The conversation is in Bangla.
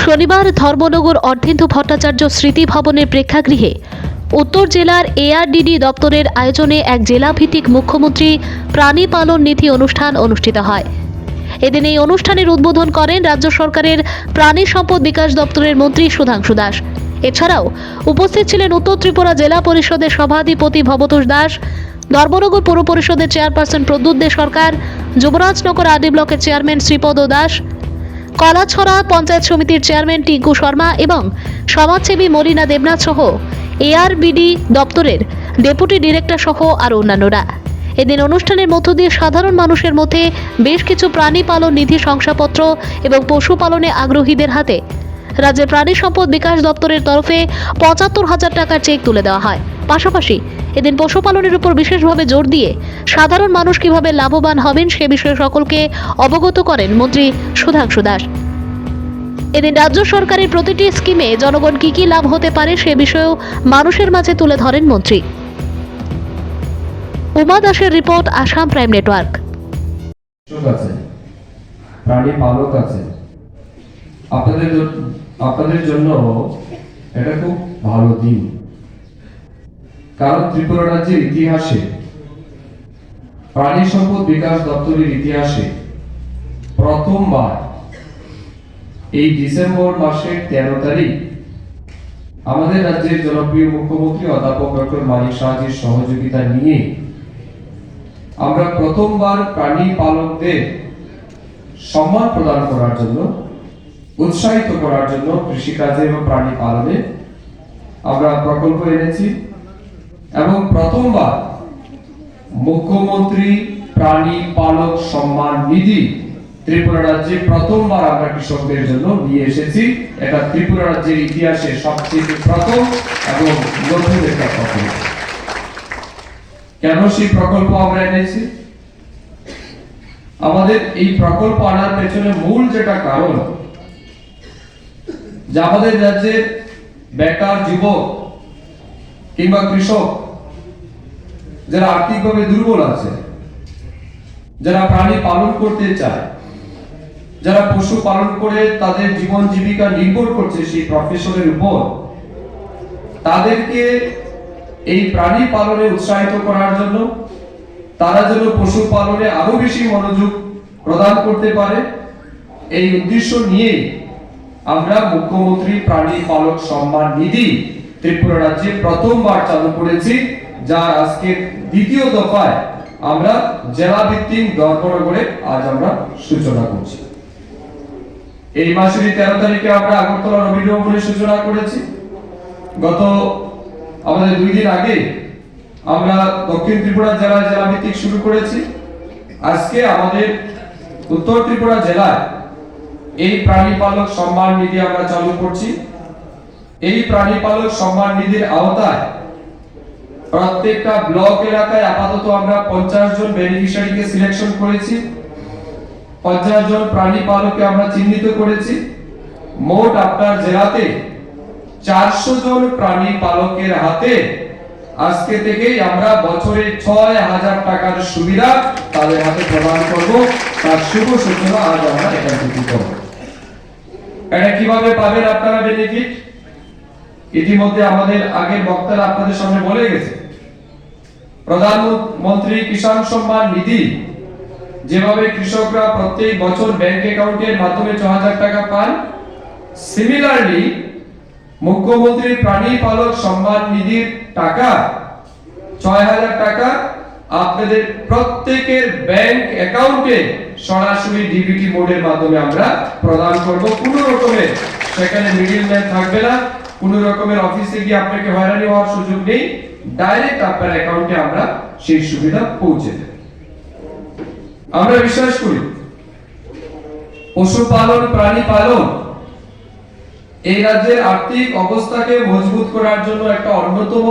শনিবার ধর্মনগর অর্ধেন্দু ভট্টাচার্য স্মৃতি ভবনের প্রেক্ষাগৃহে উত্তর জেলার এআরডিডি দপ্তরের আয়োজনে এক জেলাভিত্তিক মুখ্যমন্ত্রী প্রাণী পালন নীতি অনুষ্ঠান অনুষ্ঠিত হয়। এদিন এই অনুষ্ঠানের উদ্বোধন করেন রাজ্য সরকারের প্রাণী সম্পদ বিকাশ দপ্তরের মন্ত্রী সুধাংশু দাস। এছাড়াও উপস্থিত ছিলেন উত্তর ত্রিপুরা জেলা পরিষদের সভাধিপতি ভবতোষ দাস, ধর্মনগর পৌর পরিষদের চেয়ারপারসন প্রদ্যুৎ দে সরকার, যুবরাজনগর আরডি ব্লকের চেয়ারম্যান শ্রীপদ দাস, কলাছড়া পঞ্চায়েত সমিতির চেয়ারম্যান টিঙ্কু শর্মা এবং সমাজসেবী মলিনা দেবনাথ সহ এআরবিডি দপ্তরের ডেপুটি ডিরেক্টর সহ আরও অন্যান্যরা। এদিন অনুষ্ঠানের মধ্য দিয়ে সাধারণ মানুষের মধ্যে বেশ কিছু প্রাণী পালন নিধি শংসাপত্র এবং পশুপালনে আগ্রহীদের হাতে রাজ্যের প্রাণী সম্পদ বিকাশ দপ্তরের তরফে ৭৫,০০০ টাকার চেক তুলে দেওয়া হয়। পাশাপাশি এদিন পশুপালনের উপর বিশেষভাবে জোর দিয়ে সাধারণ মানুষ কিভাবে লাভবান হবেন সে বিষয়ে সকলকে অবগত করেন মন্ত্রী সুধাংশু দাস। এদিন রাজ্য সরকারের প্রতিটি স্কিমে জনগণ কি কি লাভ হতে পারে সে বিষয়েও মানুষের মাঝে তুলে ধরেন মন্ত্রী। উমা দাসের রিপোর্ট, আসাম প্রাইম নেটওয়ার্ক। প্রাণী পালক আছে, আপনাদের জন্য এটা খুব ভালো দিন, কারণ ত্রিপুরা রাজ্যের ইতিহাসে প্রাণী সম্পদ বিকাশ দপ্তরের ইতিহাসে প্রথমবার এই ডিসেম্বর মাসের 13 তারিখ আমাদের রাজ্যের জনপ্রিয় মুখ্যমন্ত্রী অধ্যাপক ডক্টর মানিক সাহাজির সহযোগিতা নিয়ে আমরা প্রথমবার প্রাণী পালকদের সম্মান প্রদান করার জন্য, উৎসাহিত করার জন্য কৃষিকাজে এবং প্রাণী পালনে আমরা প্রকল্প এনেছি এবং প্রথমবার মুখ্যমন্ত্রী প্রাণী পালক সম্মান নিধি ত্রিপুরা রাজ্যে প্রথমবার আমরা কৃষকদের জন্য নিয়ে এসেছি। এটা ত্রিপুরা রাজ্যের ইতিহাসে সবচেয়ে প্রথম এবং নতুন একটা প্রকল্প। কেন সেই প্রকল্প আমরা এনেছি? আমাদের এই প্রকল্প আনার পেছনে মূল যেটা কারণ, যে আমাদের রাজ্যের বেকার যুবক কিংবা কৃষক যারা আর্থিকভাবে দুর্বল আছে, যারা প্রাণী পালন করতে চায়, যারা পশু পালন করে তাদের জীবন জীবিকা নির্ভর করছে সেই প্রফেশনের উপর, তাদেরকে এই প্রাণী পালনে উৎসাহিত করার জন্য, তারা যেন পশু পালনে আরো বেশি মনোযোগ প্রদান করতে পারে, এই উদ্দেশ্য নিয়ে আমরা মুখ্যমন্ত্রী প্রাণী পালক সম্মান নিধি ত্রিপুরা রাজ্যে প্রথমবার চালু করেছি, যার আজকে দ্বিতীয় দফায় আমরা জেলা ভিত্তিক ধর্মনগরে আজ আমরা সূচনা করছি। এই মাসের 13 তারিখে আমরা আগরতলা রবীন্দ্র ভবনে সূচনা করেছি। গত আমাদের 2 দিন আগে আমরা দক্ষিণ ত্রিপুরা জেলা ভিত্তিক শুরু করেছি। আজকে আমাদের উত্তর ত্রিপুরা জেলায় এই প্রাণী পালক সম্মান নিধি আমরা চালু করছি। এই প্রাণী পালক সম্মান নিধির আওতায় প্রত্যেকটা ব্লক এলাকায় আপাতত আমরা 50 জন বেনিফিশিয়ারিকে সিলেকশন করেছি, 50 জন প্রাণী পালককে আমরা চিহ্নিত করেছি। মোট আপনার জেলাতে 400 জন প্রাণী পালকের হাতে আজকে থেকেই আমরা বছরে 6,000 টাকার সুবিধা তাদের হাতে প্রদান করব। তার শুভ সূচনা আজ আমরা এখান থেকে করব। এটা কিভাবে পাবেন আপনারা বেনিফিট? ইতিমধ্যে আমাদের আগের বক্তারা আপনাদের সামনে বলে গেছে। প্রধানমন্ত্রী কিষাণ সম্মান নিধি যেভাবে কৃষকরা প্রত্যেক বছর ব্যাংক অ্যাকাউন্টের মাধ্যমে 6,000 টাকা পান, সিমিলারলি মুখ্যমন্ত্রী প্রাণী পালক সম্মান নিধির টাকা 6,000 টাকা আপনাদের প্রত্যেকের ব্যাংক অ্যাকাউন্টে সরাসরি ডিবিটি মোডের মাধ্যমে আমরা প্রদান করব। কোনো রকমের সেখানে মিডলম্যান থাকবে না, কোনো রকমের অফিসে গিয়ে আপনাকে হয়রানি হওয়ার সুযোগ নেই। ডাইরেক্ট আপনার অ্যাকাউন্টে আমরা সেই সুবিধা পৌঁছে দেব। আমরা বিশ্বাস করি পশুপালন, প্রাণী পালন এই রাজ্যের আর্থিক অবস্থাকে মজবুত করার জন্য একটা অন্যতম